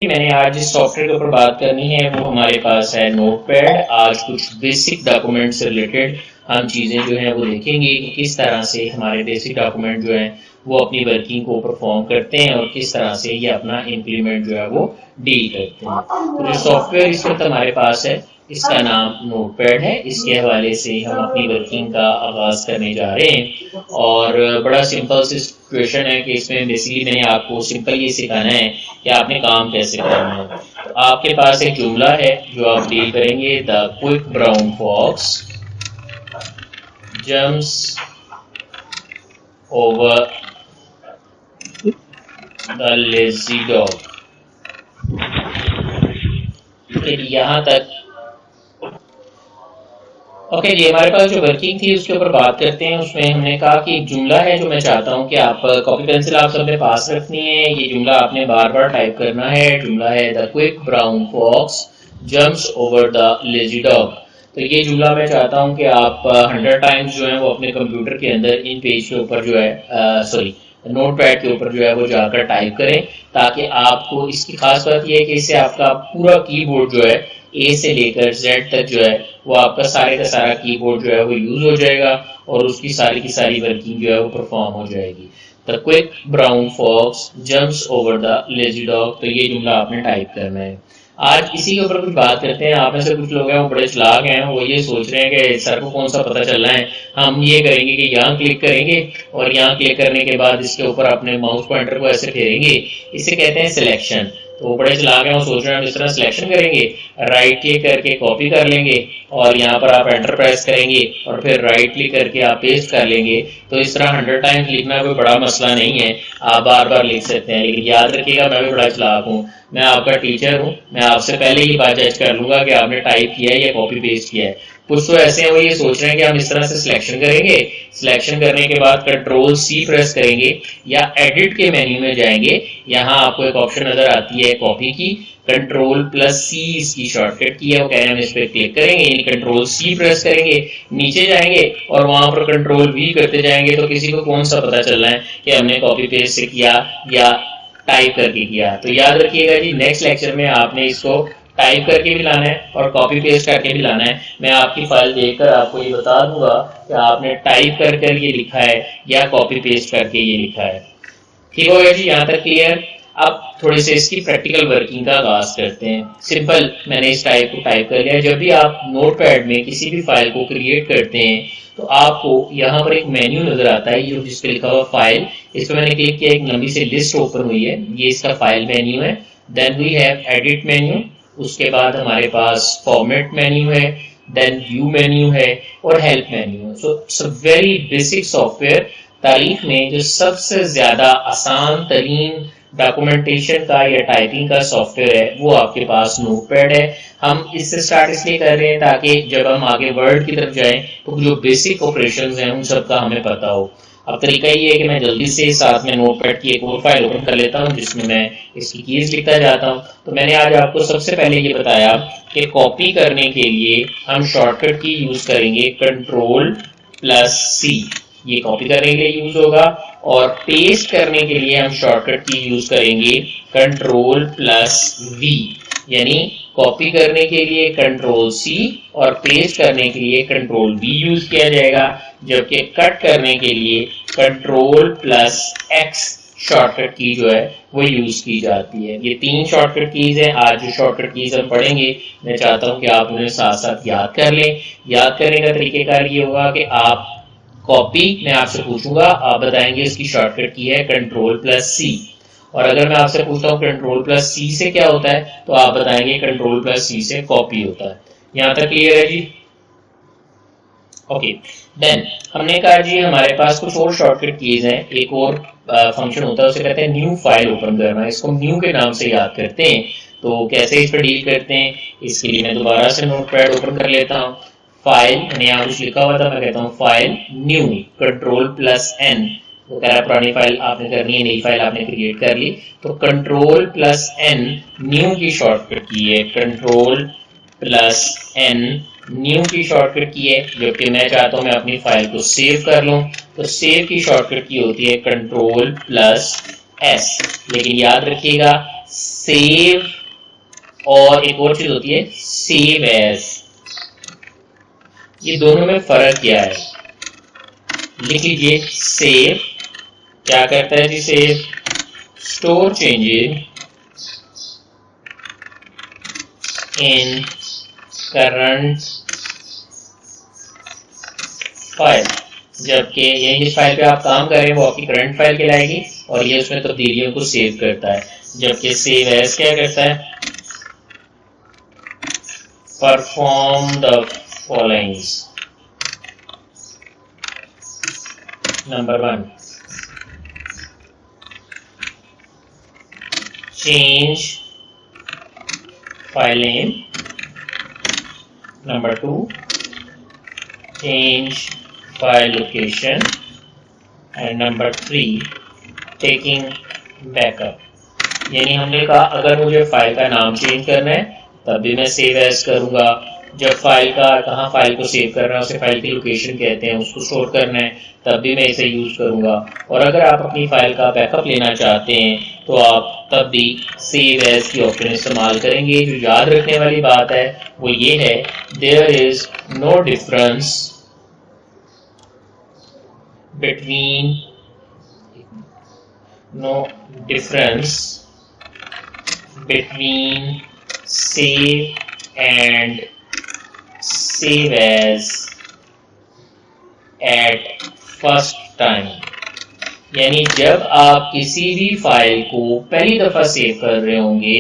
मैंने आज जिस सॉफ्टवेयर के ऊपर बात करनी है वो हमारे पास है नोटपैड। आज कुछ बेसिक डॉक्यूमेंट से रिलेटेड हम चीज़ें जो हैं वो देखेंगे कि किस तरह से हमारे बेसिक डॉक्यूमेंट जो हैं वो अपनी वर्किंग को परफॉर्म करते हैं और किस तरह से ये अपना इम्प्लीमेंट जो है वो डील करते हैं। तो जो सॉफ्टवेयर इस वक्त हमारे पास है इसका नाम नोटपैड है। इसके हवाले से हम अपनी वर्किंग का आगाज करने जा रहे हैं और बड़ा सिंपल सी सिचुएशन है कि इसमें बेसिकली मैंने आपको सिंपल ये सिखाना है कि आपने काम कैसे करना है। तो आपके पास एक जुमला है जो आप डील करेंगे, the quick brown fox jumps over the lazy dog. यहाँ तक ओके जी। हमारे पास जो वर्किंग थी उसके ऊपर बात करते हैं। उसमें हमने कहा कि एक जुमला है जो मैं चाहता हूं कि आप कॉपी पेंसिल आप सबने पास रखनी है। ये जुमला आपने बार बार टाइप करना है। जुमला है the quick brown fox jumps over the lazy dog. तो ये जुमला मैं चाहता हूं कि आप 100 टाइम्स जो है वो अपने कंप्यूटर के अंदर इन पेज के ऊपर जो है सॉरी नोट पैड के ऊपर जो है वो जाकर टाइप करें, ताकि आपको इसकी खास बात यह है कि इससे आपका पूरा कीबोर्ड जो है ए से लेकर जेड तक जो है वो आपका सारे का सारा कीबोर्ड जो है वो यूज हो जाएगा और उसकी सारी की सारी वर्किंग जो है वो परफॉर्म हो जाएगी। The quick brown fox jumps over the lazy dog. तो ये जुमला आपने टाइप करना है। आज इसी के ऊपर कुछ बात करते हैं। आप में से कुछ लोग हैं वो बड़े चालाक हैं, वो ये सोच रहे हैं कि सर को कौन सा पता चलना है। हम ये करेंगे कि यहाँ क्लिक करेंगे और यहाँ क्लिक करने के बाद इसके ऊपर अपने माउस पॉइंटर को ऐसे फेरेंगे। इसे कहते हैं सिलेक्शन। तो वो बड़े चालाक हैं, वो सोच रहे हैं हम इस तरह सिलेक्शन करेंगे, राइट क्लिक करके कॉपी कर लेंगे और यहाँ पर आप एंटर प्रेस करेंगे और फिर राइट क्लिक करके आप पेस्ट कर लेंगे। तो इस तरह 100 टाइम्स लिखना कोई बड़ा मसला नहीं है, आप बार बार लिख सकते हैं। लेकिन याद रखिएगा मैं भी बड़ा चालाक हूँ, मैं आपका टीचर हूँ, मैं आपसे पहले ही बात जज कर लूंगा कि आपने टाइप किया है या कॉपी पेस्ट किया है। कुछ तो ऐसे हैं वो ये सोच रहे हैं कि हम इस तरह से सिलेक्शन करेंगे, सिलेक्शन करने के बाद कंट्रोल सी प्रेस करेंगे या एडिट के मेन्यू में जाएंगे। यहाँ आपको एक ऑप्शन नजर आती है कॉपी की, कंट्रोल प्लस सी इसकी शॉर्टकट की है। वो कह रहे हैं हम इस पर क्लिक करेंगे, यानी कंट्रोल सी प्रेस करेंगे, नीचे जाएंगे और वहां पर कंट्रोल वी करते जाएंगे। तो किसी को कौन सा पता चल रहा है कि हमने कॉपी पेस्ट से किया या टाइप करके किया। तो याद रखिएगा जी, नेक्स्ट लेक्चर में आपने इसको टाइप करके भी लाना है और कॉपी पेस्ट करके भी लाना है। मैं आपकी फाइल देखकर आपको ये बता दूंगा कि आपने टाइप कर ये लिखा है या कॉपी पेस्ट करके ये लिखा है। ठीक हो गया जी, यहाँ तक क्लियर। अब थोड़े से इसकी प्रैक्टिकल वर्किंग का आगाज करते हैं। सिंपल, मैंने इस टाइप को टाइप कर लिया। जब भी आप नोटपैड में किसी भी फाइल को क्रिएट करते हैं तो आपको यहाँ पर एक मेन्यू नजर आता है जो जिस पे लिखा हुआ फाइल। इस पर मैंने क्लिक किया, एक लंबी सी लिस्ट ओपन हुई है, ये इसका फाइल मेन्यू है। Then we have edit menu, उसके बाद हमारे पास फॉर्मेट मेन्यू है, देन व्यू मेन्यू है और हेल्प मेन्यू है। So it's a very basic software. तारीख में जो सबसे ज्यादा आसान तरीन डॉक्यूमेंटेशन का या टाइपिंग का सॉफ्टवेयर है वो आपके पास नोटपैड है। हम इससे स्टार्ट इसलिए कर रहे हैं ताकि जब हम आगे वर्ड की तरफ जाएं तो जो बेसिक ऑपरेशंस हैं उन सब का हमें पता हो। अब तरीका ये है कि मैं जल्दी से साथ में नोटपैड की एक और फाइल ओपन कर लेता हूँ जिसमें मैं इसकी कीज लिखता जाता हूँ। तो मैंने आज आपको सबसे पहले ये बताया कि कॉपी करने के लिए हम शॉर्टकट की यूज करेंगे कंट्रोल प्लस सी, ये कॉपी करने के लिए यूज होगा। और पेस्ट करने के लिए हम शॉर्टकट की यूज करेंगे कंट्रोल प्लस वी, यानी कॉपी करने के लिए कंट्रोल सी और पेस्ट करने के लिए कंट्रोल वी यूज किया जाएगा। जबकि कट करने के लिए कंट्रोल प्लस एक्स शॉर्टकट की जो है वो यूज की जाती है। ये 3 शॉर्टकट कीज है। आज जो शॉर्टकट कीज हम पढ़ेंगे मैं चाहता हूं कि आप उन्हें साथ साथ याद कर लें। याद करने का तरीकेकार ये होगा कि आप कॉपी, मैं आपसे पूछूंगा, आप बताएंगे इसकी शॉर्टकट की है कंट्रोल प्लस सी। और अगर मैं आपसे पूछता हूँ कंट्रोल प्लस सी से क्या होता है तो आप बताएंगे कंट्रोल प्लस सी से कॉपी होता है। यहां तक क्लियर है जी? ओके, देन हमने कहा जी हमारे पास कुछ और शॉर्टकट कीज हैं। एक और फंक्शन होता है, उसे कहते हैं न्यू फाइल ओपन करना। इसको न्यू के नाम से याद करते हैं। तो कैसे इस पर डील करते हैं, इसके लिए मैं दोबारा से नोटपैड ओपन कर लेता हूँ। फाइल, मैंने यहाँ कुछ लिखा हुआ था, मैं कहता हूँ file new, control plus N. वो कह रहा है पुरानी फाइल आपने करनी है, नई फाइल आपने क्रिएट कर ली। तो कंट्रोल प्लस एन न्यू की शॉर्टकट की है, कंट्रोल प्लस एन न्यू की शॉर्टकट की है। जबकि मैं चाहता हूं मैं अपनी फाइल को सेव कर लूं तो सेव की शॉर्टकट की होती है कंट्रोल प्लस एस। लेकिन याद रखिएगा सेव और एक और चीज होती है सेव एज। ये दोनों में फर्क क्या है? लिख लीजिए। सेव क्या करता है जी? Save store changes in current file, जबकि ये जिस फाइल पे आप काम कर रहे हैं वो आपकी करंट फाइल कहलाएगी और ये उसमें तब्दीलियों को सेव करता है। जबकि सेव एज क्या करता है? Perform the followings. Number 1, change file name. Number 2, change file location. And number 3, taking backup. यानी हमने कहा अगर मुझे फाइल का नाम चेंज करना है तब भी मैं सेव एज करूंगा। जब फाइल का कहाँ फाइल को सेव करना है उसे फाइल की लोकेशन कहते हैं, उसको स्टोर करना है तब भी मैं इसे यूज करूंगा। और अगर आप अपनी फाइल का बैकअप लेना चाहते हैं तो आप तब भी सेव एज की ऑप्शन इस्तेमाल करेंगे। जो याद रखने वाली बात है वो ये है, there is no difference between save and save as at first time। यानी जब आप किसी भी फाइल को पहली दफा सेव कर रहे होंगे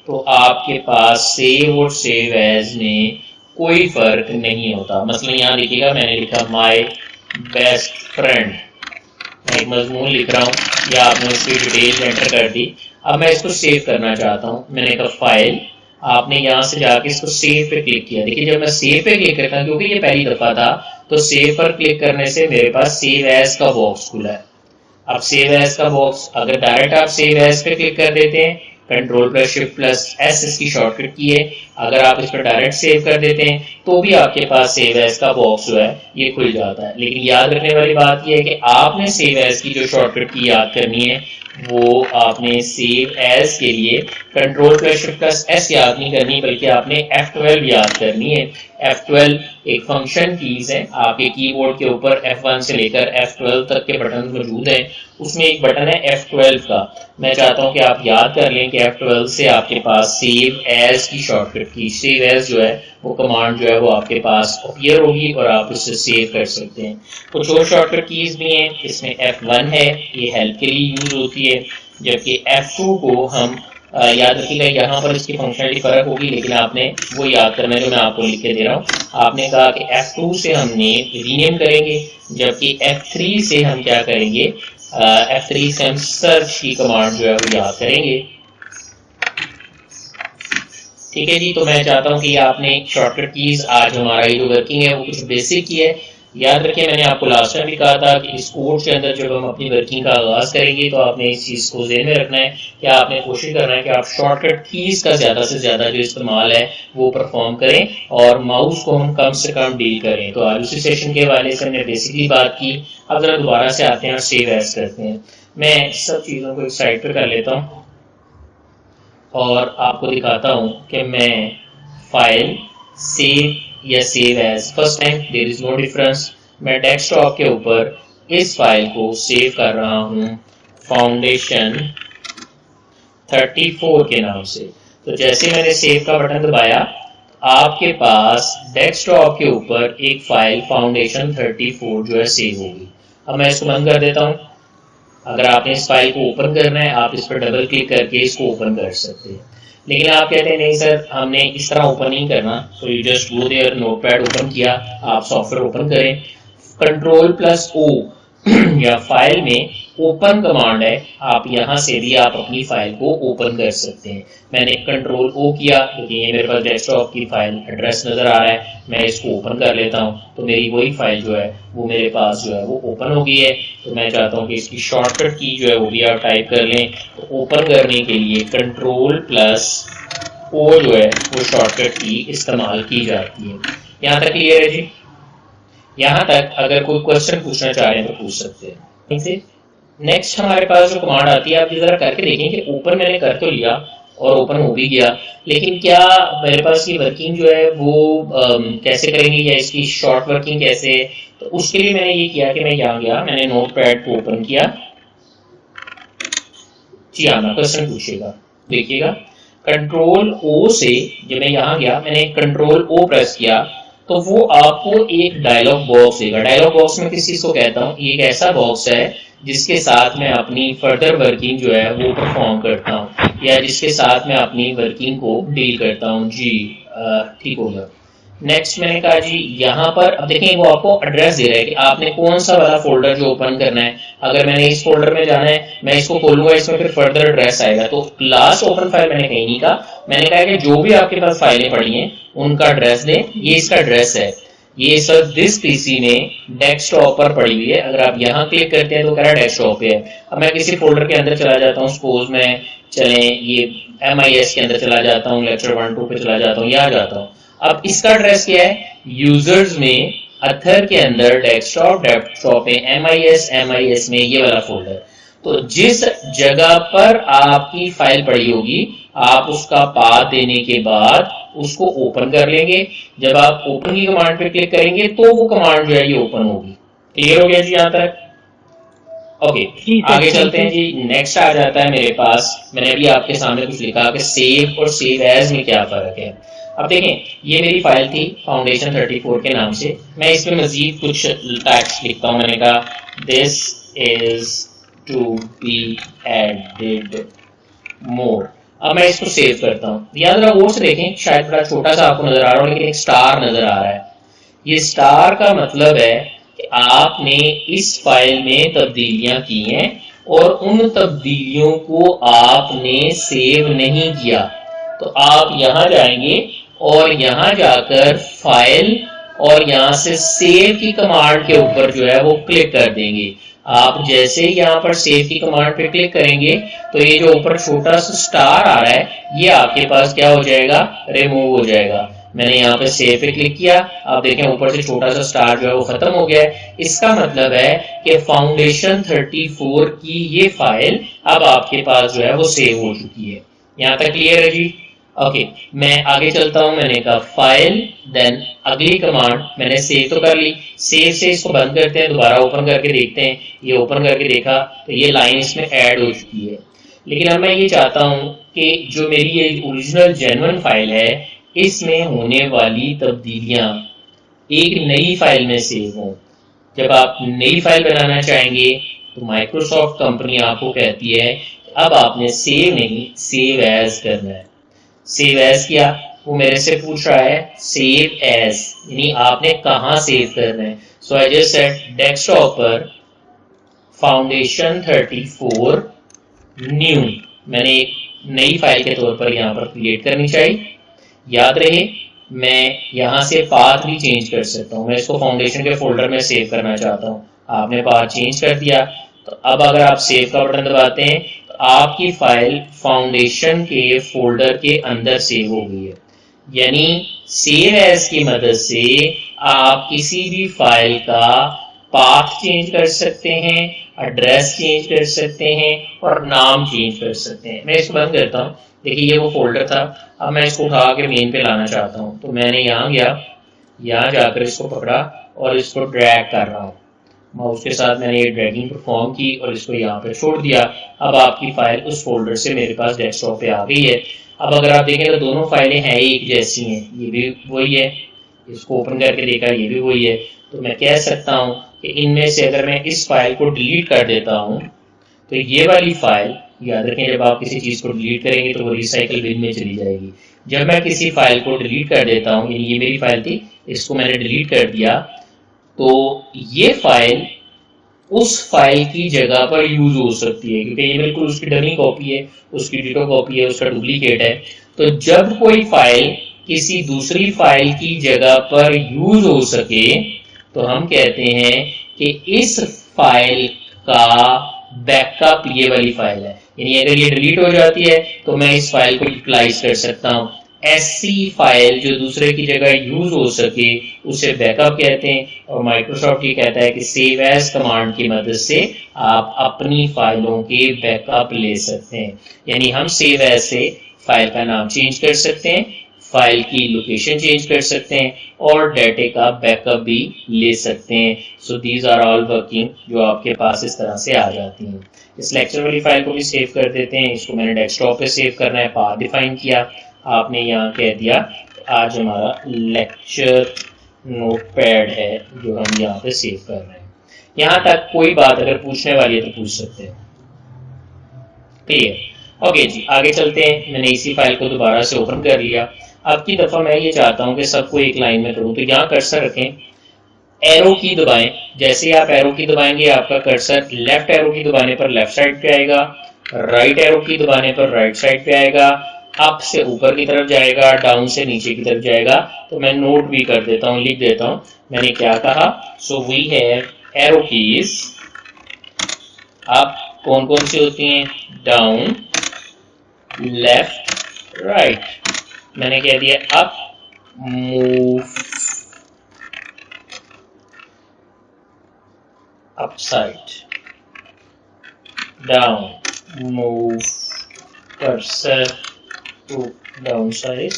तो आपके पास सेव और सेव एज में कोई फर्क नहीं होता। मसलन यहाँ देखिएगा मैंने लिखा माय बेस्ट फ्रेंड, मैं एक मजमून लिख रहा हूँ या आपने उसकी डिटेल एंटर कर दी। अब मैं इसको सेव करना चाहता हूँ, मैंने कहा फाइल, आपने यहाँ से जाके इसको सेव पे क्लिक किया। देखिए जब मैं सेव पे क्लिक करता हूँ क्योंकि ये पहली दफा था तो सेव पर क्लिक करने से मेरे पास सेव एज का बॉक्स खुला है। अब सेव एज का बॉक्स अगर डायरेक्ट आप सेव एज पे क्लिक कर देते हैं, control plus shift plus S इसकी शॉर्टकट की है, अगर आप इस पर डायरेक्ट सेव कर देते हैं तो भी आपके पास सेव एज का बॉक्स जो है ये खुल जाता है। लेकिन याद रखने वाली बात यह है कि आपने सेव एज की जो शॉर्टकट की याद करनी है वो आपने सेव एज के लिए control plus shift plus S याद नहीं करनी बल्कि आपने F12 याद करनी है। F12 एक फंक्शन कीज है, आपके कीबोर्ड के ऊपर F1 से लेकर F12 तक के बटन मौजूद हैं, उसमें एक बटन है F12 का। मैं चाहता हूं कि आप याद कर लें कि F12 से आपके पास सेव एज की शॉर्टकट की सेव एज जो है वो कमांड जो है वो आपके पास अपीयर होगी और आप उससे सेव कर सकते हैं। कुछ और शॉर्टकट कीज भी हैं, इसमें F1 है, ये हेल्प के लिए यूज होती है, जबकि F2 को हम याद रखिएगा यहाँ पर इसकी फंक्शनलिटी फर्क होगी लेकिन आपने वो याद करना है जो मैं आपको लिख के दे रहा हूँ। आपने कहा कि F2 से हमने रीनेम करेंगे जबकि F3 से हम क्या करेंगे, F3 से हम सर्च की कमांड जो है वो याद करेंगे। ठीक है जी, तो मैं चाहता हूं कि आपने शॉर्टकट कीज आज हमारा ये जो वर्किंग है वो कुछ बेसिक की है। याद रखिए मैंने आपको लास्ट टाइम भी कहा था कि इस कोर्स के अंदर जब हम अपनी वर्किंग का आगाज करेंगे तो आपने इस चीज को ध्यान में रखना है कि आपने कोशिश करना है कि आप शॉर्टकट कीज का ज्यादा से ज्यादा जो इस्तेमाल है वो परफॉर्म करें और माउस को हम कम से कम डील करें। तो आज उसी सेशन के हवाले से हमने बेसिकली बात की। अब जरा दोबारा से आते हैं और सेव एज करते हैं। मैं सब चीजों को एक साइड पर कर लेता हूँ और आपको दिखाता हूं कि मैं फाइल सेव या save as first time there is no difference. मैं डेस्कटॉप के ऊपर इस फाइल को सेव कर रहा हूं फाउंडेशन 34 के नाम से। तो जैसे मैंने सेव का बटन दबाया आपके पास डेस्कटॉप के ऊपर एक फाइल फाउंडेशन 34 जो है सेव होगी। अब मैं इसको बंद कर देता हूं। अगर आपने इस फाइल को ओपन करना है आप इस पर डबल क्लिक करके इसको ओपन कर सकते हैं, लेकिन आप कहते हैं नहीं सर हमने इस तरह ओपन नहीं करना। So you just go there, notepad open किया, आप सॉफ्टवेयर ओपन करें, कंट्रोल प्लस ओ या फाइल में ओपन कमांड है, आप यहां से भी आप अपनी फाइल को ओपन कर सकते हैं। मैंने कंट्रोल ओ किया क्योंकि ये मेरे पास डेस्कटॉप की फाइल एड्रेस नजर आ रहा है, मैं इसको ओपन कर लेता हूं तो मेरी वही फाइल जो है वो मेरे पास जो है वो ओपन हो गई है। तो मैं चाहता हूं कि इसकी शॉर्टकट की जो है वो भी आप टाइप कर लें। तो ओपन करने के लिए कंट्रोल प्लस ओ जो है वो शॉर्टकट की इस्तेमाल की जाती है। यहाँ तक क्लियर है जी? यहाँ तक अगर कोई क्वेश्चन पूछना चाह रहे हैं तो पूछ सकते हैं। ठीक है, नेक्स्ट हमारे पास जो कमांड आती है आप जरा करके देखें कि ऊपर मैंने कर तो लिया और ओपन हो भी गया। लेकिन क्या मेरे पास ये वर्किंग जो है वो कैसे करेंगे, या इसकी शॉर्ट वर्किंग कैसे है? तो उसके लिए मैंने ये किया कि मैं यहाँ गया, मैंने नोट पैड को ओपन किया। जी हाँ, मैं क्वेश्चन पूछेगा, देखिएगा कंट्रोल ओ से जब मैं यहाँ गया, मैंने कंट्रोल ओ प्रेस किया तो वो आपको एक डायलॉग बॉक्स देगा। डायलॉग बॉक्स में किस चीज को कहता हूँ, ये एक ऐसा बॉक्स है जिसके साथ मैं अपनी फर्दर वर्किंग जो है वो परफॉर्म करता हूँ, या जिसके साथ मैं अपनी वर्किंग को डील करता हूँ। जी ठीक हो गया। नेक्स्ट मैंने कहा जी यहाँ पर अब देखें वो आपको एड्रेस दे रहा है कि आपने कौन सा वाला फोल्डर जो ओपन करना है। अगर मैंने इस फोल्डर में जाना है, मैं इसको खोलूंगा, इसमें फिर फर्दर एड्रेस आएगा। तो लास्ट ओपन फाइल मैंने कहीं नहीं कहा, मैंने कहा कि जो भी आपके पास फाइलें पड़ी हैं उनका एड्रेस दें। ये इसका एड्रेस है, ये सर दिस पीसी में डेस्कटॉप पर पड़ी हुई है। अगर आप यहाँ क्लिक करते हैं तो कह रहा है डेस्कटॉप पे है। अब मैं किसी फोल्डर के अंदर चला जाता हूँ, सपोज मैं चले ये MIS के अंदर चला जाता हूँ, लेक्चर 1-2 पे चला जाता हूँ, यहाँ जाता हूँ। अब इसका एड्रेस क्या है, यूजर्स में अथर के अंदर डेस्कटॉप में MIS में ये वाला फोल्डर। तो जिस जगह पर आपकी फाइल पड़ी होगी आप उसका पाथ देने के बाद उसको ओपन कर लेंगे। जब आप ओपन की कमांड पे क्लिक करेंगे तो वो कमांड जो है ये ओपन होगी। क्लियर हो गया जी यहाँ तक? ओके आगे चलते हैं जी। नेक्स्ट आ जाता है मेरे पास, मैंने अभी आपके सामने कुछ लिखा कि सेव और सेव एज में क्या फर्क है। अब देखें ये मेरी फाइल थी फाउंडेशन 34 के नाम से, मैं इसमें मजीद कुछ टैक्स लिखता हूँ। मैंने कहा this is to be added more. अब मैं इसको सेव करता हूँ। याद रहा और से देखें, शायद बड़ा छोटा सा आपको नजर आ रहा हो लेकिन एक स्टार नजर आ रहा है। ये स्टार का मतलब है कि आपने इस फाइल में तब्दीलियां की हैं और उन तब्दीलियों को आपने सेव नहीं किया। तो आप यहां जाएंगे और यहां जाकर फाइल और यहां से सेव की कमांड के ऊपर जो है वो क्लिक कर देंगे। आप जैसे ही यहाँ पर सेव की कमांड पे क्लिक करेंगे तो ये जो ऊपर छोटा सा स्टार आ रहा है ये आपके पास क्या हो जाएगा, रिमूव हो जाएगा। मैंने यहाँ पे सेव पे क्लिक किया, आप देखें ऊपर से छोटा सा स्टार जो है वो खत्म हो गया है। इसका मतलब है कि फाउंडेशन 34 की ये फाइल अब आपके पास जो है वो सेव हो चुकी है। यहाँ तक क्लियर है जी? ओके मैं आगे चलता हूं। मैंने कहा फाइल, देन अगली कमांड मैंने सेव तो कर ली, सेव से इसको बंद करते हैं, दोबारा ओपन करके देखते हैं। ये ओपन करके देखा तो ये लाइन इसमें ऐड हो चुकी है। लेकिन अब मैं ये चाहता हूं कि जो मेरी ये ओरिजिनल जेन्युइन फाइल है इसमें होने वाली तब्दीलियां एक नई फाइल में सेव हों। जब आप नई फाइल बनाना चाहेंगे तो माइक्रोसॉफ्ट कंपनी आपको कहती है अब आपने सेव नहीं सेव एज करना है। सेव एज किया, वो मेरे से पूछ रहा है सेव एज यानी आपने कहां सेव करना है। सो आई जस्ट सेड डेस्कटॉप पर फाउंडेशन 34 न्यू, मैंने एक नई फाइल के तौर पर यहां पर क्रिएट करनी चाहिए। याद रहे मैं यहां से पाथ भी चेंज कर सकता हूं। मैं इसको फाउंडेशन के फोल्डर में सेव करना चाहता हूं, आपने पाथ चेंज कर दिया। तो अब अगर आप सेव का बटन दबाते हैं तो आपकी फाइल फाउंडेशन के फोल्डर के अंदर सेव हो गई है। यानी सेव एज की मदद से आप किसी भी फाइल का पाथ चेंज कर सकते हैं, एड्रेस चेंज कर सकते हैं और नाम चेंज कर सकते हैं। मैं इसको बंद करता हूँ। देखिए ये वो फोल्डर था, अब मैं इसको उठा के मेन पे लाना चाहता हूँ। तो मैंने यहाँ गया, यहाँ जाकर इसको पकड़ा और इसको ड्रैग कर रहा हूँ। माउस के साथ मैंने ये ड्रैगिंग परफॉर्म की और इसको यहाँ पे छोड़ दिया। अब आपकी फाइल उस फोल्डर से मेरे पास डेस्कटॉप पे आ गई है। अब अगर आप देखें तो दोनों फाइलें हैं एक जैसी हैं, ये भी वही है, इसको ओपन करके देखा ये भी वही है। तो मैं कह सकता हूँ कि इनमें से अगर मैं इस फाइल को डिलीट कर देता हूँ तो ये वाली फाइल, याद रखें जब आप किसी चीज को डिलीट करेंगे तो वो रिसाइकल बिन में चली जाएगी। जब मैं किसी फाइल को डिलीट कर देता हूँ, ये मेरी फाइल थी, इसको मैंने डिलीट कर दिया, तो ये फाइल उस फाइल की जगह पर यूज हो सकती है क्योंकि ये बिल्कुल उसकी डमी कॉपी है, उसकी डिटो कॉपी है, उसका डुप्लीकेट है। तो जब कोई फाइल किसी दूसरी फाइल की जगह पर यूज हो सके तो हम कहते हैं कि इस फाइल का बैकअप ये वाली फाइल है। यानी अगर ये डिलीट हो जाती है तो मैं इस फाइल को यूटिलाइज कर सकता हूँ। ऐसी फाइल जो दूसरे की जगह यूज हो सके उसे बैकअप कहते हैं। और माइक्रोसॉफ्ट ये कहता है कि सेव एज कमांड की मदद से आप अपनी फाइलों के बैकअप ले सकते हैं। यानी हम सेव एज से फाइल का नाम चेंज कर सकते हैं, फाइल की लोकेशन चेंज कर सकते हैं और डाटे का बैकअप भी ले सकते हैं। So these are all working जो आपके पास इस तरह से आ जाती हैं। इस लेक्चर वाली फाइल को भी सेव कर देते हैं। इसको मैंने डेस्कटॉप पे सेव करना है, पाथ डिफाइन किया, आपने यहाँ कह दिया आज हमारा लेक्चर नोटपैड है जो हम यहाँ पे सेव कर रहे हैं। यहाँ तक कोई बात अगर पूछने वाली है तो पूछ सकते हैं। क्लियर? ओके जी, आगे चलते हैं। मैंने इसी फाइल को दोबारा से ओपन कर लिया। अब की दफा मैं ये चाहता हूं कि सबको एक लाइन में करूं, तो यहाँ कर्सर रखें, एरो की दबाएं। जैसे आप एरो की दबाएंगे आपका कर्सर लेफ्ट एरो की दबाने पर लेफ्ट साइड पे आएगा, राइट एरो की दबाने पर राइट साइड पे आएगा, अप से ऊपर की तरफ जाएगा, डाउन से नीचे की तरफ जाएगा। तो मैं नोट भी कर देता हूं, लिख देता हूं मैंने क्या कहा। So we have arrow keys, up कौन कौन सी होती हैं, डाउन, लेफ्ट, राइट। मैंने कह दिया up, move, up side, down, move, cursor to down side.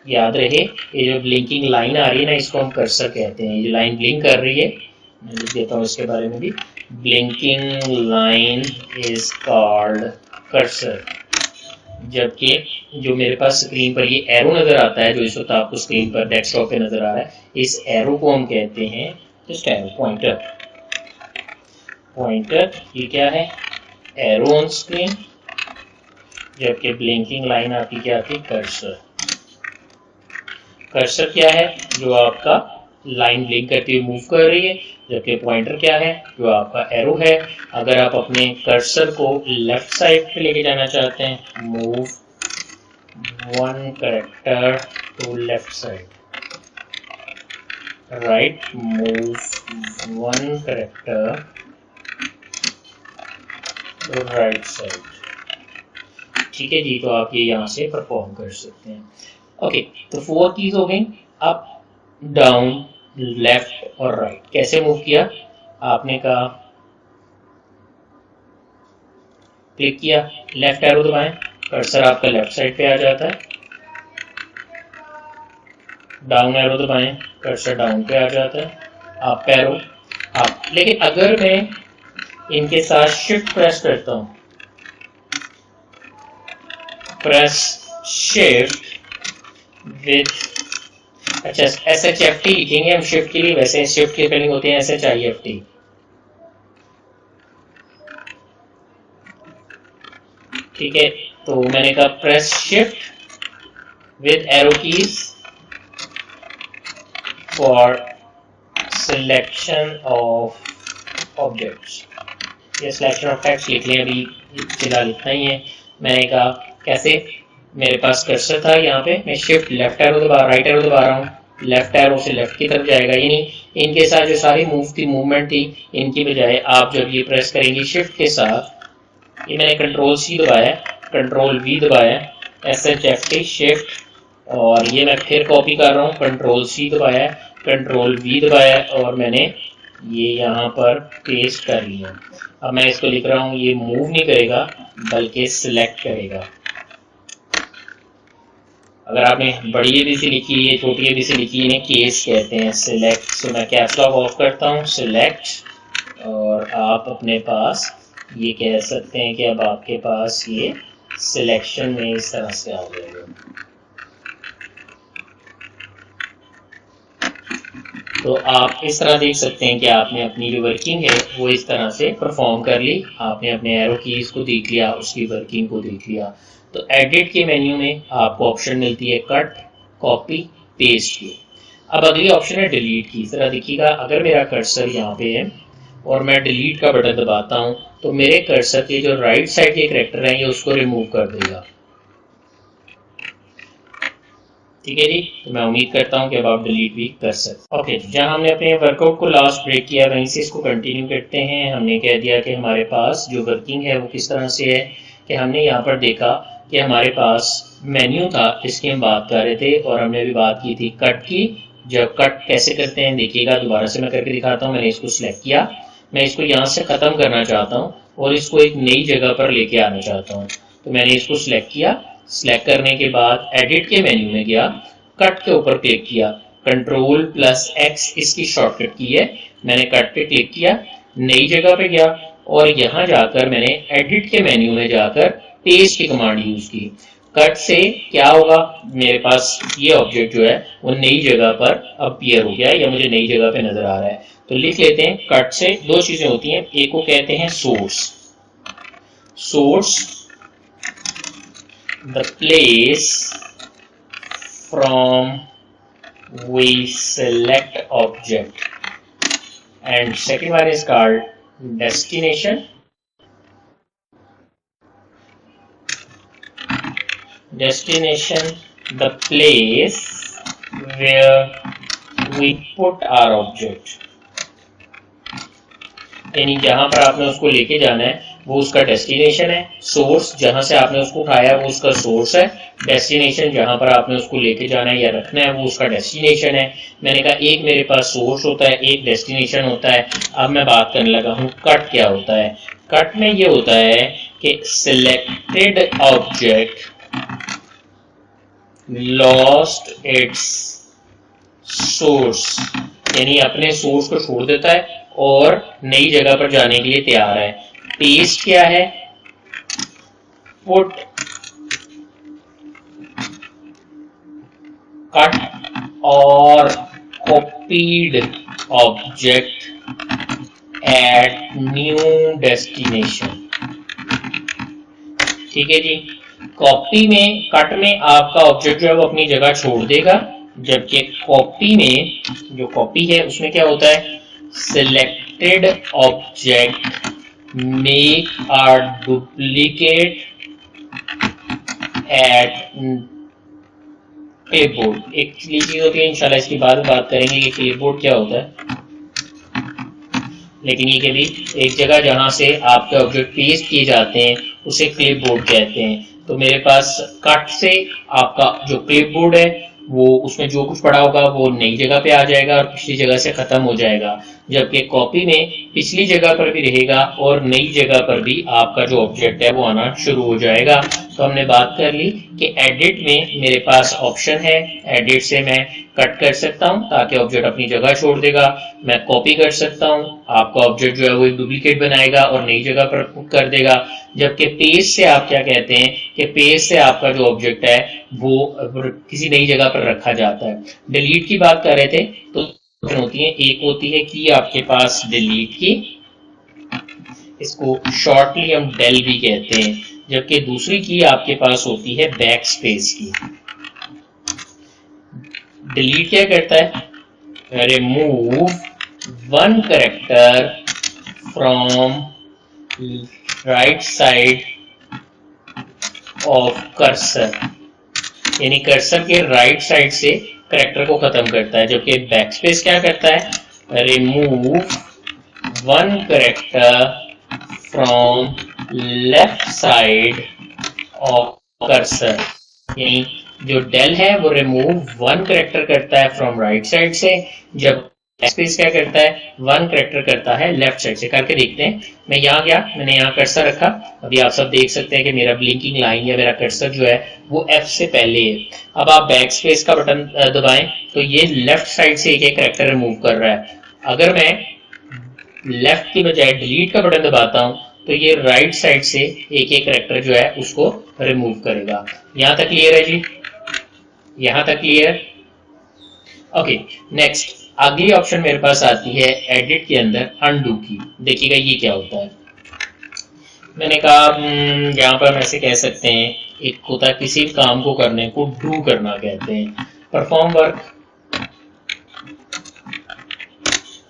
याद रहे ये जो ब्लिंकिंग लाइन आ रही है ना, इसको हम कर्सर कहते हैं। ये लाइन ब्लिंक कर रही है, मैं लिख देता हूँ इसके बारे में भी, blinking line is called cursor. जबकि जो मेरे पास स्क्रीन पर ये एरो नजर आता है, जो इस वक्त आपको स्क्रीन पर डेस्कटॉप पे नजर आ रहा है, इस एरो को हम कहते हैं जस्ट एरो, पॉइंटर। पॉइंटर ये क्या है, एरो ऑन स्क्रीन। जबकि ब्लिंकिंग लाइन आपकी क्या आती है, कर्सर। कर्सर क्या है, जो आपका लाइन ब्लिंक करती हुई मूव कर रही है। जबकि पॉइंटर क्या है, जो आपका एरो है। अगर आप अपने कर्सर को लेफ्ट साइड पे लेके जाना चाहते हैं, move one character to left side, right, move one character to right side. ठीक है जी, तो आप ये यहाँ से परफॉर्म कर सकते हैं। ओके, तो 4 कीज हो गई, अप, डाउन, लेफ्ट और राइट। कैसे मूव किया, आपने कहा क्लिक किया, लेफ्ट एरो दबाएं, कर्सर आपका लेफ्ट साइड पे आ जाता है। डाउन एरो दबाएं, कर्सर डाउन पे आ जाता है। Up arrow, up. लेकिन अगर मैं इनके साथ शिफ्ट प्रेस करता हूं, प्रेस शिफ्ट विद, अच्छा SHFT लिखेंगे हम शिफ्ट के लिए, वैसे शिफ्ट की स्पेलिंग होती है SHIFT। ठीक है, तो मैंने कहा press shift with arrow keys for selection of objects. ये सिलेक्शन ऑफ टेक्स्ट लिख लें, अभी फिलहाल इतना ही है। मैंने कहा कैसे, मेरे पास कर्सर था यहाँ पे, मैं शिफ्ट लेफ्ट एरो दबा, राइट एरो दबा रहा हूँ, लेफ्ट एरो से लेफ्ट की तरफ जाएगा। यानी इनके साथ जो सारी मूवमेंट थी, इनकी बजाय आप जब ये प्रेस करेंगे शिफ्ट के साथ, ये मैंने कंट्रोल C दबाया, कंट्रोल V दबाया, SHFT शिफ्ट, और ये मैं फिर कॉपी कर रहा हूँ, कंट्रोल C दबाया, कंट्रोल V दबाया, और मैंने ये यहाँ पर पेस्ट कर लिया। अब मैं इसको लिख रहा हूँ, ये मूव नहीं करेगा बल्कि सिलेक्ट करेगा। अगर आपने बड़ी ABC लिखी है, छोटी ABC लिखी है, इन्हें केस कहते हैं, सिलेक्ट। सो मैं कैप्स लॉक ऑफ करता हूँ, सिलेक्ट, और आप अपने पास ये कह सकते हैं कि अब आपके पास ये सिलेक्शन में इस तरह से आ जाएगा। तो आप इस तरह देख सकते हैं कि आपने अपनी जो वर्किंग है वो इस तरह से परफॉर्म कर ली। आपने अपने एरो कीज को देख लिया, उसकी वर्किंग को देख लिया। तो एडिट के मेन्यू में आपको ऑप्शन मिलती है कट, कॉपी, पेस्ट की। अब अगली ऑप्शन है डिलीट की। जरा देखिएगा, अगर मेरा कर्सर यहाँ पे है और मैं डिलीट का बटन दबाता हूँ तो मेरे कर्सर के जो राइट साइड के कैरेक्टर हैं ये उसको रिमूव कर देगा। ठीक है जी, तो मैं उम्मीद करता हूँ कि अब आप डिलीट भी कर सकते। ओके, जहाँ हमने अपने वर्कआउट को लास्ट ब्रेक किया वहीं से इसको कंटिन्यू करते हैं। हमने कह दिया कि हमारे पास जो वर्किंग है वो किस तरह से है, कि हमने यहाँ पर देखा कि हमारे पास मेन्यू था जिसकी हम बात कर रहे थे, और हमने भी बात की थी कट की। जब कट कैसे करते हैं देखिएगा, दोबारा से मैं करके दिखाता हूँ। मैंने इसको सिलेक्ट किया, मैं इसको यहाँ से ख़त्म करना चाहता हूँ और इसको एक नई जगह पर लेके आना चाहता हूँ। तो मैंने इसको सिलेक्ट किया। सिलेक्ट करने के बाद एडिट के मेन्यू में गया, कट के ऊपर क्लिक किया, Ctrl+X इसकी शॉर्टकट की है, मैंने कट पे क्लिक किया, नई जगह पे गया और यहां जाकर मैंने एडिट के मेन्यू में जाकर पेस्ट की कमांड यूज की। कट से क्या होगा, मेरे पास ये ऑब्जेक्ट जो है वो नई जगह पर अपीयर हो गया या मुझे नई जगह पे नजर आ रहा है। तो लिख लेते हैं, कट से दो चीजें होती हैं, एक को कहते हैं source. Source the place from we select object, and second one is called destination. Destination the place where we put our object, यानी जहां पर आपने उसको लेके जाना है वो उसका डेस्टिनेशन है। सोर्स जहां से आपने उसको उठाया वो उसका सोर्स है। डेस्टिनेशन जहां पर आपने उसको लेके जाना है या रखना है वो उसका डेस्टिनेशन है। मैंने कहा एक मेरे पास सोर्स होता है, एक डेस्टिनेशन होता है। अब मैं बात करने लगा हूं कट क्या होता है। कट में ये होता है कि selected object lost its source, यानी अपने सोर्स को छोड़ देता है और नई जगह पर जाने के लिए तैयार है। पेस्ट क्या है, पुट कट और copied object at new destination. ठीक है जी, कॉपी में, कट में आपका ऑब्जेक्ट जो है वो अपनी जगह छोड़ देगा, जबकि कॉपी में, जो कॉपी है उसमें क्या होता है, selected object make a duplicate at clipboard. एक चीज होती है, इंशाल्लाह इसकी बाद में बात करेंगे कि क्लिपबोर्ड क्या होता है, लेकिन ये कि भी एक जगह जहां से आपके ऑब्जेक्ट पेस्ट किए जाते हैं उसे क्लिपबोर्ड कहते हैं। तो मेरे पास कट से आपका जो क्लिपबोर्ड है वो उसमें जो कुछ पड़ा होगा वो नई जगह पे आ जाएगा और पिछली जगह से खत्म हो जाएगा, जबकि कॉपी में पिछली जगह पर भी रहेगा और नई जगह पर भी आपका जो ऑब्जेक्ट है वो आना शुरू हो जाएगा। तो हमने बात कर ली कि एडिट में मेरे पास ऑप्शन है, एडिट से मैं कट कर सकता हूं ताकि ऑब्जेक्ट अपनी जगह छोड़ देगा, मैं कॉपी कर सकता हूं, आपका ऑब्जेक्ट जो है वो एक डुप्लीकेट बनाएगा और नई जगह पर पुट कर देगा। जबकि पेस्ट से आप क्या कहते हैं कि पेस्ट से आपका जो ऑब्जेक्ट है वो किसी नई जगह पर रखा जाता है। डिलीट की बात कर रहे थे तो होती है, एक होती है कि आपके पास डिलीट की, इसको शॉर्टली हम डेल भी कहते हैं, जबकि दूसरी की आपके पास होती है बैक स्पेस की। डिलीट क्या करता है, remove one character from right side of cursor, यानी कर्सर के राइट साइड से कैरेक्टर को खत्म करता है। जबकि बैकस्पेस क्या करता है, remove one character from left side of cursor, यानी जो डेल है वो रिमूव वन कैरेक्टर करता है फ्रॉम राइट साइड से, जब बैकस्पेस क्या करता है, वन कैरेक्टर करता है लेफ्ट साइड से। करके देखते हैं, मैं यहाँ गया, मैंने यहाँ कर्सर रखा, अभी आप सब देख सकते हैं कि मेरा ब्लिंकिंग लाइन या मेरा कर्सर जो है वो F से पहले है। अब आप बैक स्पेस का बटन दबाएं तो ये लेफ्ट साइड से एक एक कैरेक्टर रिमूव कर रहा है। अगर मैं लेफ्ट की बजाय डिलीट का बटन दबाता हूं तो ये राइट साइड से एक एक कैरेक्टर जो है उसको रिमूव करेगा। यहां तक क्लियर है जी, यहां तक क्लियर। ओके, नेक्स्ट अगली ऑप्शन मेरे पास आती है एडिट के अंदर अनडू की। देखिएगा ये क्या होता है। मैंने कहा यहाँ पर हम ऐसे कह सकते हैं, एक होता है किसी काम को करने को डू करना कहते हैं, परफॉर्म वर्क,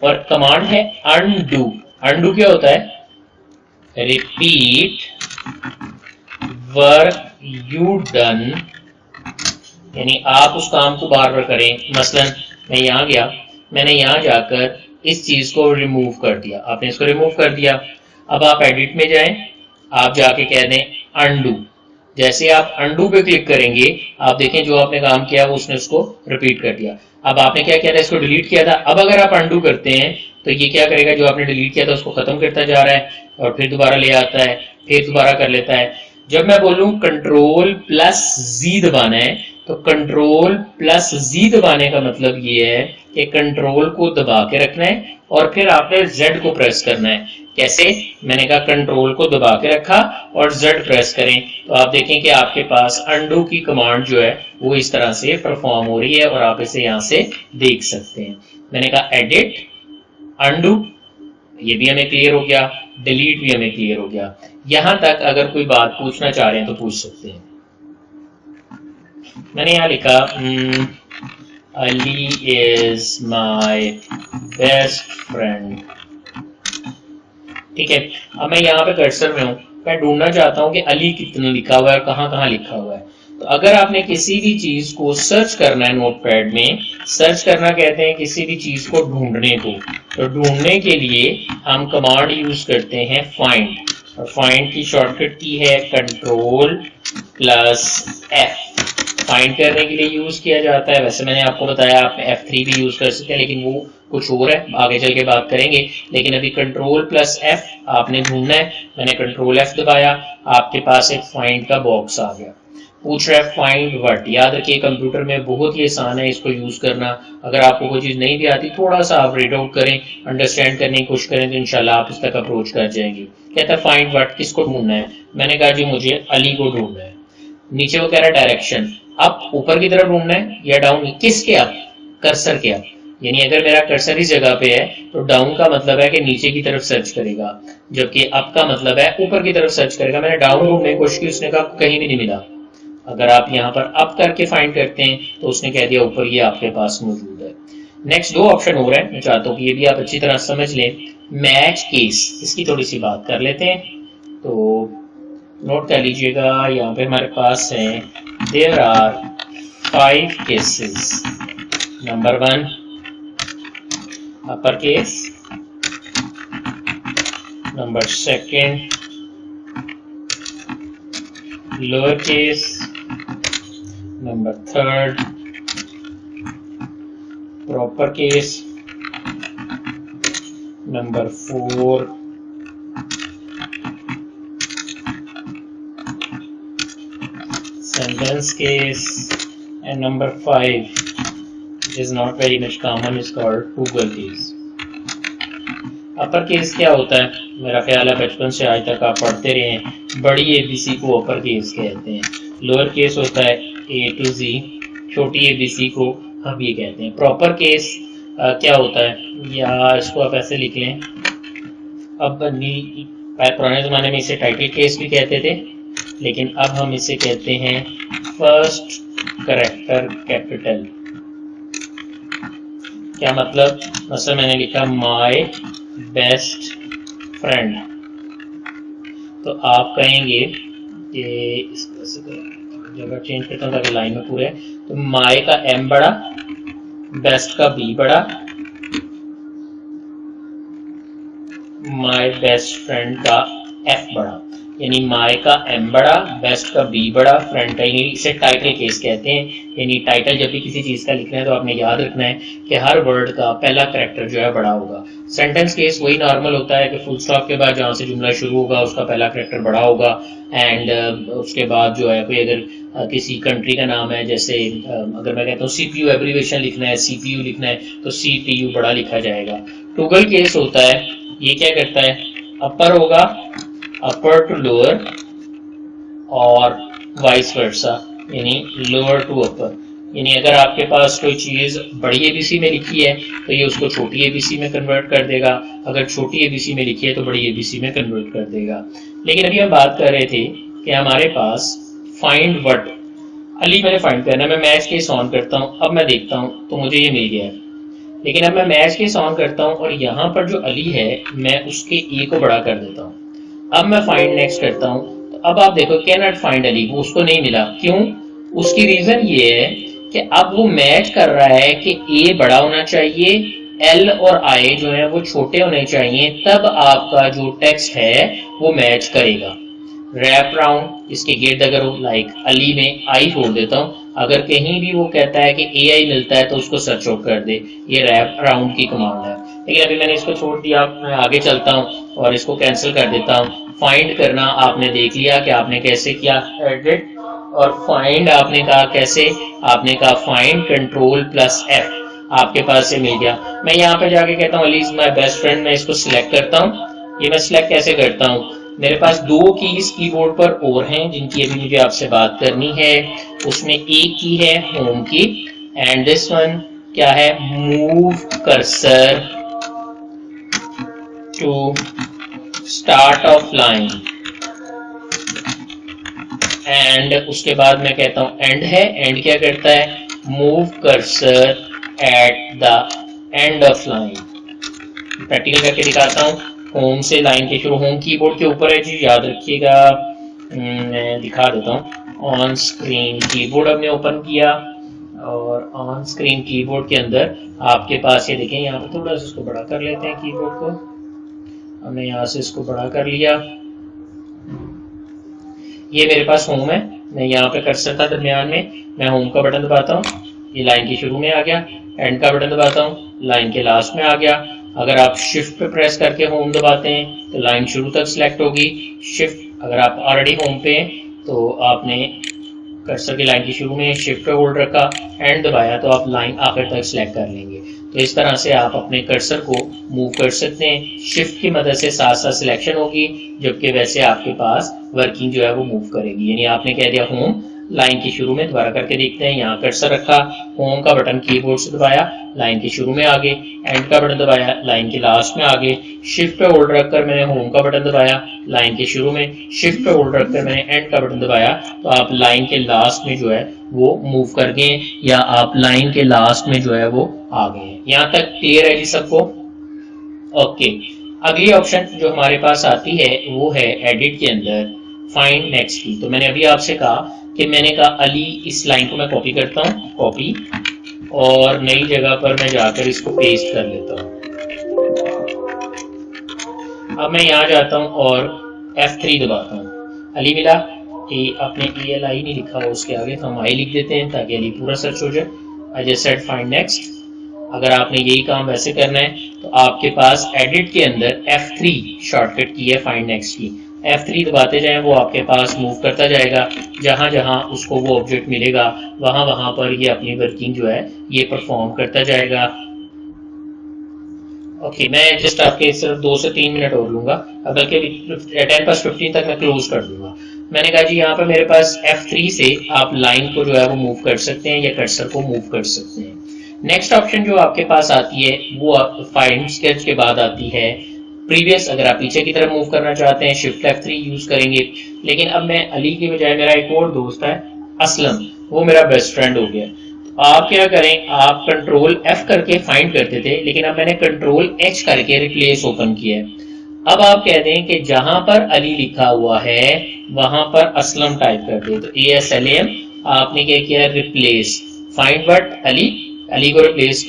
और कमांड है अनडू। अनडू क्या होता है, रिपीट वर्क यू डन, यानी आप उस काम को बार बार करें। मसलन मैं यहाँ गया, मैंने यहाँ जाकर इस चीज को रिमूव कर दिया, आपने इसको रिमूव कर दिया। अब आप एडिट में जाएं, आप जाके कह दें अनडू। जैसे आप अनडू पे क्लिक करेंगे आप देखें जो आपने काम किया वो उसने उसको रिपीट कर दिया। अब आपने क्या किया था, इसको डिलीट किया था। अब अगर आप अनडू करते हैं तो ये क्या करेगा, जो आपने डिलीट किया था उसको खत्म करता जा रहा है और फिर दोबारा ले आता है, फिर दोबारा कर लेता है। जब मैं बोलूं कंट्रोल प्लस जी दबाना है, तो कंट्रोल प्लस जी दबाने का मतलब ये है कि कंट्रोल को दबा के रखना है और फिर आपने जेड को प्रेस करना है। कैसे? मैंने कहा कंट्रोल को दबा के रखा और जेड प्रेस करें, तो आप देखें कि आपके पास अंडू की कमांड जो है वो इस तरह से परफॉर्म हो रही है और आप इसे यहां से देख सकते हैं। मैंने कहा एडिट, अंडू, ये भी हमें क्लियर हो गया, डिलीट भी हमें क्लियर हो गया। यहां तक अगर कोई बात पूछना चाह रहे हैं तो पूछ सकते हैं। मैंने यहां लिखा Ali is my best friend. ठीक है, अब मैं यहाँ पे कर्सर में हूँ, मैं ढूंढना चाहता हूँ कि अली कितना लिखा हुआ है और कहाँ कहाँ लिखा हुआ है। तो अगर आपने किसी भी चीज को सर्च करना है नोटपैड में, सर्च करना कहते हैं किसी भी चीज को ढूंढने को, तो ढूंढने के लिए हम कमांड यूज करते हैं फाइंड, और फाइंड की शॉर्टकट की है कंट्रोल प्लस एफ। फाइंड करने के लिए यूज किया जाता है। वैसे मैंने आपको बताया आप F3 भी यूज कर सकते हैं, लेकिन वो कुछ और है, आगे चल के बात करेंगे। लेकिन अभी कंट्रोल प्लस एफ आपने ढूंढना है। मैंने कंट्रोल एफ दबाया, आपके पास एक फाइंड का बॉक्स आ गया। पूछ रहा है फाइंड व्हाट। याद रखिए कंप्यूटर में बहुत ही आसान है इसको यूज करना। अगर आपको कोई चीज नहीं भी आती, थोड़ा सा आप रीड आउट करें, अंडरस्टैंड करने की कोशिश करें, तो इंशाल्लाह आप इस तक अप्रोच कर जाएंगे। कहता है फाइंड व्हाट, किसको ढूंढना है? मैंने कहा जी मुझे अली को ढूंढना है। नीचे वो कह रहा है डायरेक्शन, अप ऊपर की तरफ ढूंढना है या डाउन? किसके अप? कर्सर के अप। यानी अगर मेरा कर्सर इस जगह पे है तो डाउन का मतलब है कि नीचे की तरफ सर्च करेगा, जबकि अप का मतलब है ऊपर की तरफ सर्च करेगा। मैंने डाउन ढूंढने की कोशिश की, उसने कहा कहीं भी नहीं मिला। अगर आप यहाँ पर अप करके फाइंड करते हैं तो उसने कह दिया ऊपर ये आपके पास मौजूद है। नेक्स्ट दो ऑप्शन हो रहे हैं, मैं चाहता हूँ कि ये भी आप अच्छी तरह समझ लें। मैच केस, इसकी थोड़ी सी बात कर लेते हैं। तो नोट कर लीजिएगा, यहाँ पे हमारे पास है there are 5 cases. Number 1 upper case, number 2 lower case, number 3 proper case, number 4 sentence case, and number 5, which is not very much common, is called Google case. Upper case क्या होता है? मेरा ख्याल है बचपन से आज तक आप पढ़ते रहे हैं, बड़ी एबीसी को अपर केस कहते हैं। लोअर केस होता है A to Z, छोटी एबीसी को हम ये कहते हैं। प्रॉपर केस क्या होता है, या इसको आप ऐसे लिख लें, अब पुराने जमाने में इसे टाइटल केस भी कहते थे, लेकिन अब हम इसे कहते हैं फर्स्ट कैरेक्टर कैपिटल। क्या मतलब? मतलब मैंने लिखा माय बेस्ट फ्रेंड, तो आप कहेंगे कि जगह चेंज करता हूँ ताकि लाइन में पूरे, तो माय का एम बड़ा, बेस्ट का बी बड़ा, माय बेस्ट फ्रेंड का एफ बड़ा। यानी माय का एम बड़ा, बेस्ट का बी बड़ा, फ्रेंड का, यानी इसे टाइटल केस कहते हैं। यानी टाइटल जब भी किसी चीज का लिखना है तो आपने याद रखना है कि हर वर्ड का पहला कैरेक्टर जो है बड़ा होगा। सेंटेंस केस वही नॉर्मल होता है कि फुल स्टॉप के बाद जहां से जुमला शुरू होगा उसका पहला कैरेक्टर बड़ा होगा, एंड उसके बाद जो है कोई अगर किसी कंट्री का नाम है, जैसे अगर मैं कहता हूँ CPU एब्रीवेशन लिखना है, CPU लिखना है, तो CPU बड़ा लिखा जाएगा। टॉगल केस होता है, ये क्या करता है, अपर होगा अपर टू लोअर और वाइस वर्सा, यानी लोअर टू अपर। यानी अगर आपके पास कोई चीज बड़ी एबीसी में लिखी है तो ये उसको छोटी एबीसी में कन्वर्ट कर देगा, अगर छोटी एबीसी में लिखी है तो बड़ी एबीसी में कन्वर्ट कर देगा। लेकिन अभी हम बात कर रहे थे कि हमारे पास फाइंड व्हाट, अली मैंने फाइंड करना है, मैं मैच केस ऑन करता हूँ, अब मैं देखता हूँ तो मुझे ये मिल गया है। लेकिन अब मैं मैच केस ऑन करता हूँ और यहाँ पर जो अली है मैं उसके ए को बड़ा कर देता हूँ। अब मैं फाइंड नेक्स्ट करता हूं, तो अब आप देखो कैन नॉट फाइंड अली, वो उसको नहीं मिला। क्यों? उसकी रीजन ये है कि अब वो मैच कर रहा है कि ए बड़ा होना चाहिए, एल और आई जो है वो छोटे होने चाहिए, तब आपका जो टेक्स्ट है वो मैच करेगा। रैप राउंड, इसके गिर्द अगर लाइक अली में आई छोड़ देता हूं, अगर कहीं भी वो कहता है कि AI मिलता है तो उसको सर्च आउट कर दे, ये रैप राउंड की कमांड है। लेकिन अभी मैंने इसको छोड़ दिया, मैं आगे चलता हूं और इसको कैंसिल कर देता हूं, फाइंड करना आपने देख लिया कि आपने कैसे किया एडिट, और फाइंड आपने कहा कैसे, आपने कहा फाइंड कंट्रोल प्लस एफ, आपके पास से मिल गया। मैं यहाँ पे जाके कहता हूँ Ali is my best friend, मैं इसको सिलेक्ट करता हूँ। ये मैं सिलेक्ट कैसे करता हूँ, मेरे पास दो कीज कीबोर्ड पर और हैं जिनकी अभी मुझे आपसे बात करनी है। उसमें एक की है होम की, एंड दिस वन क्या है, move cursor to start of line, and उसके बाद मैं कहता हूं एंड है। एंड क्या करता है, move cursor at the end of line. Practical करके दिखाता हूं, होम से लाइन के शुरू, होम कीबोर्ड के ऊपर है जी, याद रखिएगा। मैं दिखा देता हूं, ऑन स्क्रीन कीबोर्ड हमने ओपन किया, और ऑन स्क्रीन कीबोर्ड के अंदर आपके पास ये देखें, यहाँ पर थोड़ा सा इसको बड़ा कर लेते हैं कीबोर्ड को, हमने यहाँ से इसको बड़ा कर लिया। ये मेरे पास होम है, मैं यहाँ पे कर्सर था दरमियान में, मैं होम का बटन दबाता हूँ, ये लाइन के शुरू में आ गया। एंड का बटन दबाता हूँ, लाइन के लास्ट में आ गया। अगर आप शिफ्ट पे प्रेस करके होम दबाते हैं तो लाइन शुरू तक सिलेक्ट होगी। शिफ्ट, अगर आप ऑलरेडी होम पे हैं तो आपने कर्सर की लाइन के शुरू में शिफ्ट पे होल्ड रखा, एंड दबाया तो आप लाइन आखिर तक सिलेक्ट कर लेंगे। तो इस तरह से आप अपने कर्सर को मूव कर सकते हैं। शिफ्ट की मदद से साथ साथ सिलेक्शन होगी, जबकि वैसे आपके पास वर्किंग जो है वो मूव करेगी। यानी आपने कह दिया होम, लाइन के शुरू में दोबारा करके देखते हैं, यहाँ कर्सर रखा, होम का बटन कीबोर्ड से दबाया, लाइन के शुरू में आगे, एंड का बटन दबाया, लाइन के लास्ट में आगे, शिफ्ट पे होल्ड रखकर मैंने होम का बटन दबाया, लाइन के शुरू में, शिफ्ट पे होल्ड रखकर मैंने एंड का बटन दबाया, तो आप लाइन के लास्ट में जो है वो मूव कर गए, या आप लाइन के लास्ट में जो है वो आ गए। यहाँ तक क्लियर है जी सबको? ओके, अगली ऑप्शन जो हमारे पास आती है वो है एडिट के अंदर फाइंड नेक्स्ट की। तो मैंने अभी आपसे कहा कि मैंने कहा अली, इस लाइन को मैं कॉपी करता हूँ, कॉपी, और नई जगह पर मैं जाकर इसको पेस्ट कर लेता हूँ। अब मैं यहाँ जाता हूँ और F3 दबाता हूँ, अली मिला। आपने ELI नहीं लिखा हो उसके आगे, तो हम आई लिख देते हैं ताकि अली पूरा सर्च हो जाए। I just said find next. अगर आपने यही काम वैसे करना है तो आपके पास एडिट के अंदर F3 शॉर्टकट की है फाइंड नेक्स्ट की। F3 दबाते जाएं, वो आपके पास मूव करता जाएगा, जहां जहां उसको वो ऑब्जेक्ट मिलेगा वहां वहां पर ये अपनी वर्किंग जो है ये परफॉर्म करता जाएगा। ओके, मैं जस्ट आपके सिर्फ 2 से 3 मिनट और लूंगा, बल्कि 10:15 तक मैं क्लोज कर दूंगा। मैंने कहा जी यहाँ पर मेरे पास F3 से आप लाइन को जो है वो मूव कर सकते हैं या कर्सर को मूव कर सकते हैं। नेक्स्ट ऑप्शन जो आपके पास आती है वो आप फाइंड स्केच के बाद आती है प्रीवियस। अगर आप पीछे की तरफ मूव करना चाहते हैं शिफ्ट F3 यूज करेंगे। लेकिन अब मैं अली के बजाय मेरा एक और दोस्त है असलम, वो मेरा बेस्ट फ्रेंड हो गया। आप क्या करें, आप कंट्रोल F करके फाइंड करते थे, लेकिन अब मैंने कंट्रोल H करके रिप्लेस ओपन किया है। अब आप कहते हैं कि जहां पर अली लिखा हुआ है वहां पर असलम टाइप कर दे, तो ASLAM आपने क्या किया, replace find word Ali, Ali को रिप्लेस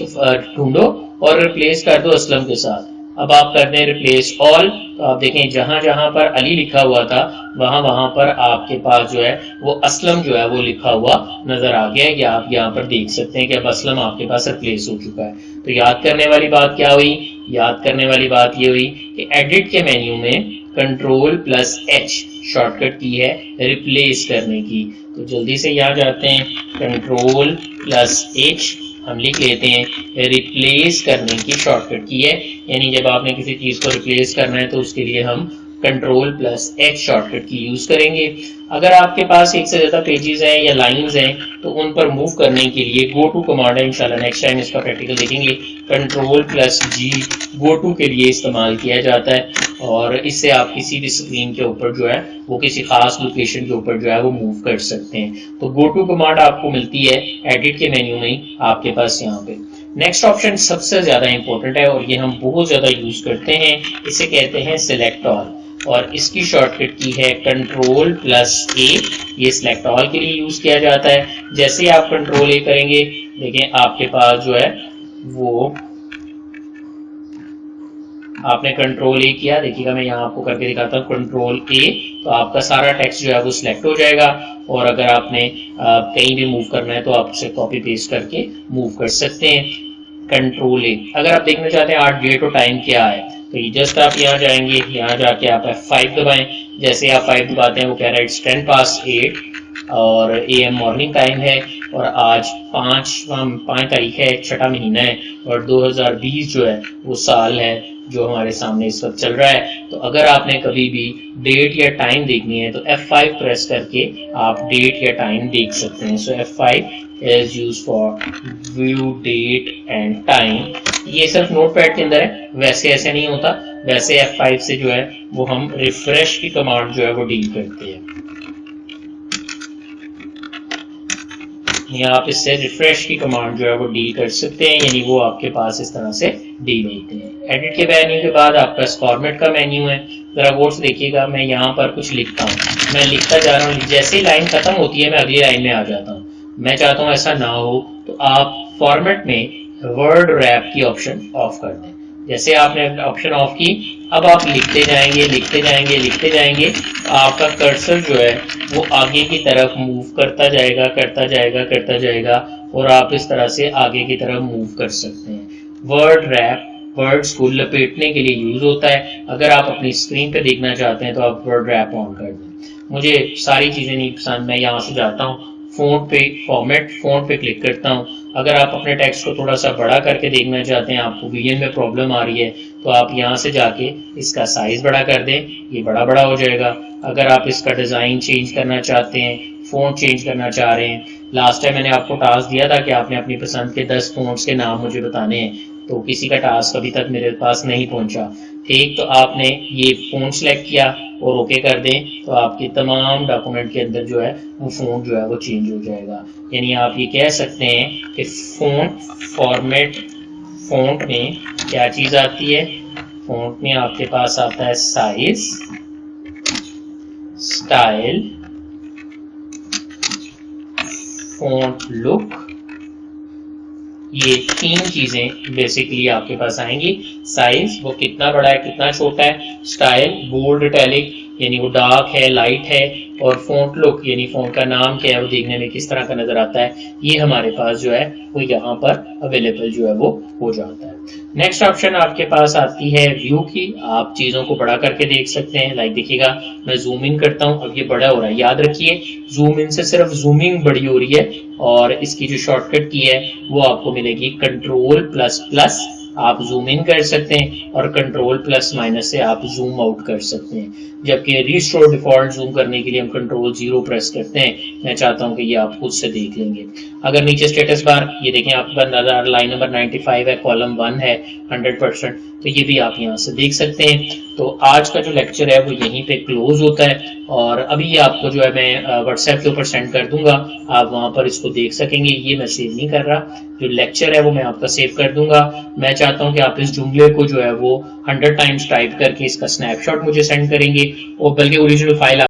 ढूंढो और रिप्लेस कर दो असलम के साथ। अब आप करते हैं रिप्लेस ऑल, तो आप देखें जहां जहां पर अली लिखा हुआ था वहां वहां पर आपके पास जो है वो असलम जो है वो लिखा हुआ नजर आ गया है। आप यहाँ पर देख सकते हैं कि अब असलम आपके पास रिप्लेस हो चुका है। तो याद करने वाली बात क्या हुई, याद करने वाली बात ये हुई कि एडिट के मेन्यू में कंट्रोल प्लस H शॉर्टकट की है रिप्लेस करने की। तो जल्दी से यहाँ जाते हैं, कंट्रोल प्लस H हम लिख लेते हैं, रिप्लेस करने की शॉर्टकट की है। यानी जब आपने किसी चीज को रिप्लेस करना है तो उसके लिए हम कंट्रोल प्लस H शॉर्टकट की यूज करेंगे। अगर आपके पास एक से ज्यादा पेजेस हैं या लाइंस हैं तो उन पर मूव करने के लिए गो टू कमांड है, इंशाल्लाह नेक्स्ट टाइम इसका प्रैक्टिकल देखेंगे। Control plus G go to के लिए इस्तेमाल किया जाता है, और इससे आप किसी भी स्क्रीन के ऊपर जो है वो किसी खास लोकेशन के ऊपर जो है वो मूव कर सकते हैं। तो गो टू कमांड आपको मिलती है एडिट के मेन्यू में आपके पास यहाँ पे। नेक्स्ट ऑप्शन सबसे ज्यादा इंपॉर्टेंट है और ये हम बहुत ज्यादा यूज करते हैं, इसे कहते हैं सिलेक्ट ऑल, और इसकी शॉर्टकट की है कंट्रोल प्लस A। ये सिलेक्ट ऑल के लिए यूज किया जाता है। जैसे ही आप कंट्रोल A करेंगे, देखें आपके पास जो है वो आपने कंट्रोल A किया, देखिएगा मैं यहाँ आपको करके दिखाता हूँ, कंट्रोल A, तो आपका सारा टेक्स्ट जो है वो सिलेक्ट हो जाएगा। और अगर आपने कहीं भी मूव करना है तो आप उसे कॉपी पेस्ट करके मूव कर सकते हैं। कंट्रोल A, अगर आप देखना चाहते हैं आज डेट और टाइम क्या है, तो ये जस्ट आप यहाँ जाएंगे, यहाँ जाके आप F5 दबाएं। जैसे आप 5 दबाते हैं वो कह रहा है इट्स 10 past 8 और AM मॉर्निंग टाइम है और आज 5 तारीख है, 6वां महीना है और 2020 जो है वो साल है जो हमारे सामने इस वक्त चल रहा है। तो अगर आपने कभी भी डेट या टाइम देखनी है तो F5 प्रेस करके आप डेट या टाइम देख सकते हैं। So F5 is use for view date and time. ये सिर्फ नोटपैड के अंदर है, वैसे ऐसे नहीं होता। वैसे F5 से जो है वो हम रिफ्रेश की कमांड जो है वो डील करते हैं। या आप इससे रिफ्रेश की कमांड जो है वो डील कर सकते हैं, यानी वो आपके पास इस तरह से डील होते हैं। एडिट के मेन्यू के बाद आपका फॉर्मेट का मेन्यू है। जरा गौर से देखिएगा, मैं यहाँ पर कुछ लिखता हूँ, मैं लिखता जा रहा हूँ, जैसे ही लाइन खत्म होती है मैं अगली लाइन में आ जाता हूँ। मैं चाहता हूँ ऐसा ना हो, तो आप फॉर्मेट में वर्ड रैप की ऑप्शन ऑफ कर दें। जैसे आपने ऑप्शन ऑफ की, अब आप लिखते जाएंगे लिखते जाएंगे लिखते जाएंगे, आपका कर्सर जो है वो आगे की तरफ मूव करता जाएगा करता जाएगा करता जाएगा और आप इस तरह से आगे की तरफ मूव कर सकते हैं। वर्ड रैप वर्ड्स को लपेटने के लिए यूज होता है। अगर आप अपनी स्क्रीन पे देखना चाहते हैं तो आप वर्ड रैप ऑन कर दें। मुझे सारी चीजें नहीं पसंद, मैं यहाँ से जाता हूँ फ़ॉन्ट पे, फॉर्मेट फ़ॉन्ट पे क्लिक करता हूँ। अगर आप अपने टेक्स्ट को थोड़ा सा बड़ा करके देखना चाहते हैं, आपको विजन में प्रॉब्लम आ रही है, तो आप यहाँ से जाके इसका साइज बड़ा कर दें, ये बड़ा हो जाएगा। अगर आप इसका डिज़ाइन चेंज करना चाहते हैं, फ़ॉन्ट चेंज करना चाह रहे हैं, लास्ट टाइम मैंने आपको टास्क दिया था कि आपने अपनी पसंद के 10 फ़ॉन्ट्स के नाम मुझे बताने हैं, तो किसी का टास्क अभी तक मेरे पास नहीं पहुंचा। ठीक, तो आपने ये फ़ॉन्ट सेलेक्ट किया और ओके कर दें, तो आपके तमाम डॉक्यूमेंट के अंदर जो है वो फ़ॉन्ट जो है वो चेंज हो जाएगा। यानी आप ये कह सकते हैं कि फ़ॉन्ट में क्या चीज़ आती है, फ़ॉन्ट में आपके पास आता है साइज, स्टाइल, फ़ॉन्ट लुक। ये 3 चीजें बेसिकली आपके पास आएंगी। साइज वो कितना बड़ा है कितना छोटा है, स्टाइल बोल्ड इटैलिक यानी वो डार्क है लाइट है, और फ़ॉन्ट लुक यानी फ़ॉन्ट का नाम क्या है, वो देखने में किस तरह का नजर आता है, ये हमारे पास जो है वो यहाँ पर अवेलेबल जो है वो हो जाता है। नेक्स्ट ऑप्शन आपके पास आती है व्यू की। आप चीज़ों को बड़ा करके देख सकते हैं। लाइक देखिएगा, मैं जूम इन करता हूँ, अब ये बड़ा हो रहा है। याद रखिए, जूम इन से सिर्फ जूमिंग बड़ी हो रही है, और इसकी जो शॉर्टकट की है वो आपको मिलेगी Ctrl++। आप जूम इन कर सकते हैं और Ctrl+- से आप जूम आउट कर सकते हैं। जबकि रिस्टोर डिफॉल्ट जूम करने के लिए हम Ctrl+0 प्रेस करते हैं। मैं चाहता हूं कि ये आप खुद से देख लेंगे। अगर नीचे स्टेटस बार ये देखें, आपके पास लाइन नंबर 95 है, कॉलम 1 है 100%, तो ये भी आप यहाँ से देख सकते हैं। तो आज का जो लेक्चर है वो यहीं पे क्लोज होता है, और अभी आपको जो है मैं व्हाट्सएप के ऊपर सेंड कर दूंगा, आप वहां पर इसको देख सकेंगे। ये मैं सेव नहीं कर रहा, जो लेक्चर है वो मैं आपका सेव कर दूंगा। मैं चाहता हूं कि आप इस जुमले को जो है वो 100 टाइम्स टाइप करके इसका स्नैपशॉट मुझे सेंड करेंगे, और बल्कि ओरिजिनल फाइल